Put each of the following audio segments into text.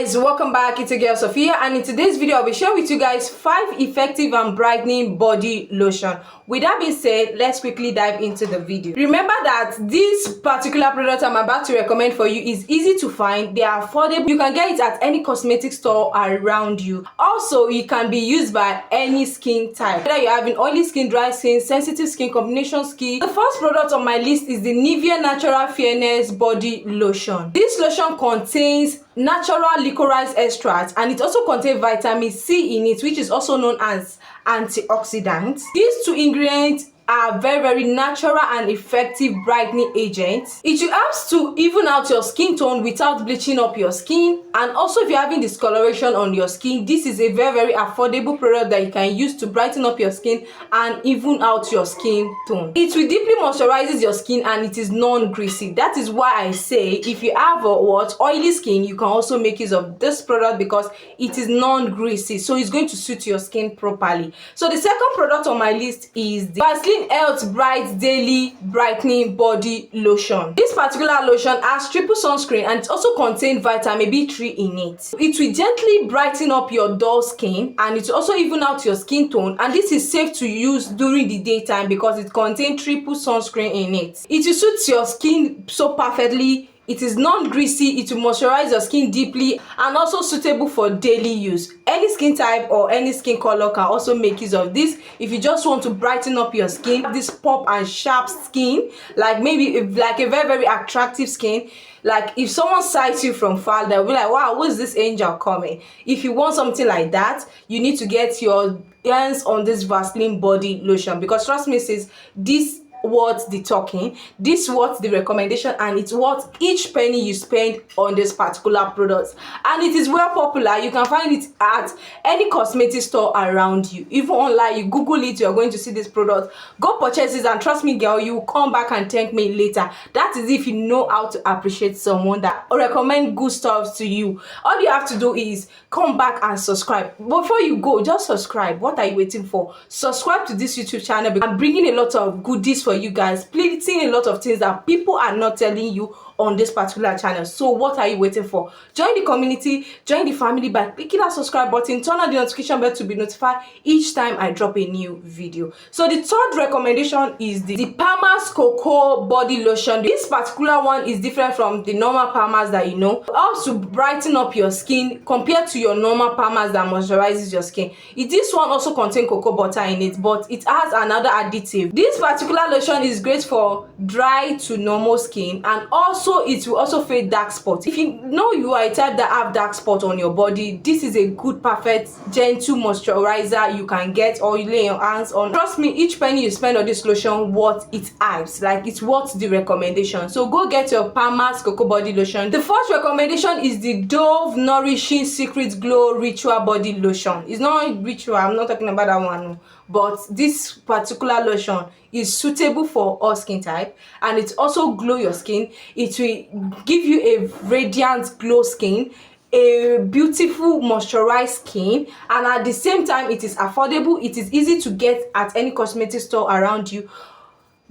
guys, welcome back. It's a girl Sofia, and in today's video I'll be sharing with you guys 5 effective and brightening body lotion. With that being said, let's quickly dive into the video. Remember that this particular product I'm about to recommend for you is easy to find, they are affordable, you can get it at any cosmetic store around you. Also, it can be used by any skin type, whether you're having oily skin, dry skin, sensitive skin, combination skin. The first product on my list is the Nivea Natural Fairness Body Lotion. This lotion contains natural liquorized extract, and it also contains vitamin C in it, which is also known as antioxidants. These two ingredients are very natural and effective brightening agents. It helps to even out your skin tone without bleaching up your skin, and also if you're having discoloration on your skin, this is a very affordable product that you can use to brighten up your skin and even out your skin tone. It will deeply moisturizes your skin and it is non-greasy. That is why I say if you have oily skin, you can also make use of this product because it is non-greasy, so it's going to suit your skin properly. So the second product on my list is the Vaseline Health Bright Daily Brightening Body Lotion. This particular lotion has triple sunscreen and it also contains vitamin B3 in it. It will gently brighten up your dull skin and it will also even out your skin tone, and this is safe to use during the daytime because it contains triple sunscreen in it. It will suit your skin so perfectly. It is non-greasy, it will moisturize your skin deeply, and also suitable for daily use. Any skin type or any skin color can also make use of this. If you just want to brighten up your skin, this pop and sharp skin, like maybe like a very attractive skin, like if someone sights you from far, they'll be like, wow, who's this angel coming? If you want something like that, you need to get your hands on this Vaseline body lotion, because trust me sis, this what the talking, this what the recommendation, and it's what each penny you spend on this particular product, and it is well popular. You can find it at any cosmetic store around you, even online. You google it, you're going to see this product. Go purchase it, and trust me girl, you will come back and thank me later. That is if you know how to appreciate someone that recommend good stuff to you. All you have to do is come back and subscribe. Before you go, just subscribe. What are you waiting for? Subscribe to this YouTube channel because I'm bringing a lot of goodies for you guys, pleasing a lot of things that people are not telling you on this particular channel. So what are you waiting for? Join the community, join the family by clicking that subscribe button, turn on the notification bell to be notified each time I drop a new video. So the third recommendation is the Palmer's Cocoa Body Lotion. This particular one is different from the normal Palmer's that you know. It helps to brighten up your skin compared to your normal Palmer's that moisturizes your skin. This one also contains cocoa butter in it, but it has another additive. This particular lotion is great for dry to normal skin, and also it will also fade dark spots. If you know you are a type that have dark spots on your body, this is a good, perfect, gentle moisturizer you can get or you lay your hands on. Trust me, each penny you spend on this lotion worth it adds, like it's worth the recommendation. So go get your Palmer's Cocoa Body Lotion. The first recommendation is the Dove Nourishing Secret Glow Ritual Body Lotion. It's not ritual, I'm not talking about that one, but this particular lotion is suitable for all skin type, and it also glow your skin. It will give you a radiant glow skin, a beautiful moisturized skin, and at the same time it is affordable. It is easy to get at any cosmetic store around you.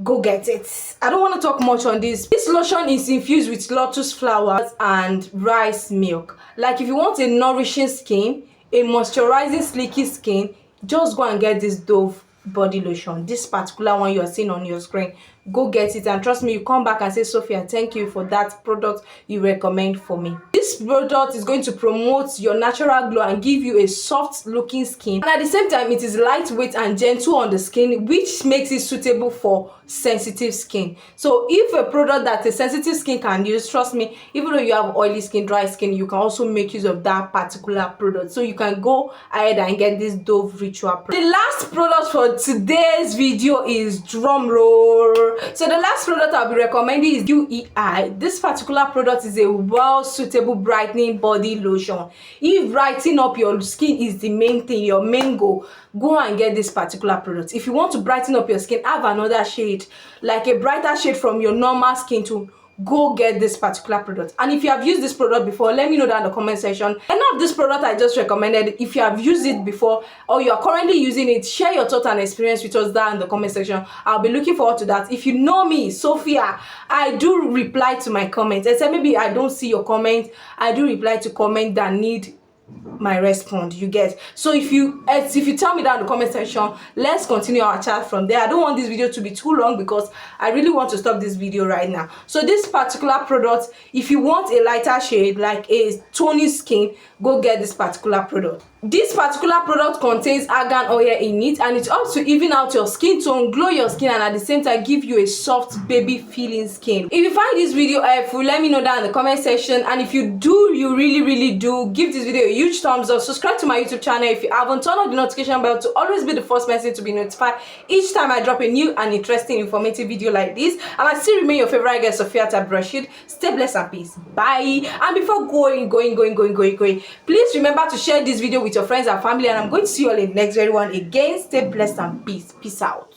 Go get it. I don't want to talk much on this. This lotion is infused with lotus flowers and rice milk. Like if you want a nourishing skin, a moisturizing sleeky skin, just go and get this Dove body lotion. This particular one you are seeing on your screen, go get it, and trust me, you come back and say, Sophia, thank you for that product you recommend for me. This product is going to promote your natural glow and give you a soft looking skin, and at the same time it is lightweight and gentle on the skin, which makes it suitable for sensitive skin. So if a product that a sensitive skin can use, trust me, even though you have oily skin, dry skin, you can also make use of that particular product. So you can go ahead and get this Dove Ritual product. The last product for today's video is drum roll. So the last product I'll be recommending is GLOWY. This particular product is a well suitable brightening body lotion. If brightening up your skin is the main thing, your main goal, go and get this particular product. If you want to brighten up your skin, have another shade, like a brighter shade from your normal skin tone, go get this particular product. And if you have used this product before, let me know down in the comment section. Any of this product I just recommended, if you have used it before or you are currently using it, share your thoughts and experience with us down in the comment section. I'll be looking forward to that. If you know me, Sophia, I do reply to my comments. Except maybe I don't see your comment, I do reply to comments that need my response, you get. So if you tell me down in the comment section, let's continue our chat from there. I don't want this video to be too long because I really want to stop this video right now. So this particular product, if you want a lighter shade, like a tony skin, go get this particular product. This particular product contains argan oil in it, and it helps to even out your skin tone, glow your skin, and at the same time give you a soft baby feeling skin. If you find this video helpful, let me know down in the comment section. And if you do, you really do, give this video a huge thumbs up. Subscribe to my YouTube channel if you haven't. Turn on the notification bell to always be the first person to be notified each time I drop a new and interesting informative video like this. And I still remain your favorite guest, Sofia Abdulrasheed. Stay blessed and peace. Bye. And before going, please remember to share this video with your friends and family, and I'm going to see you all in the next very one again. Stay blessed and peace out.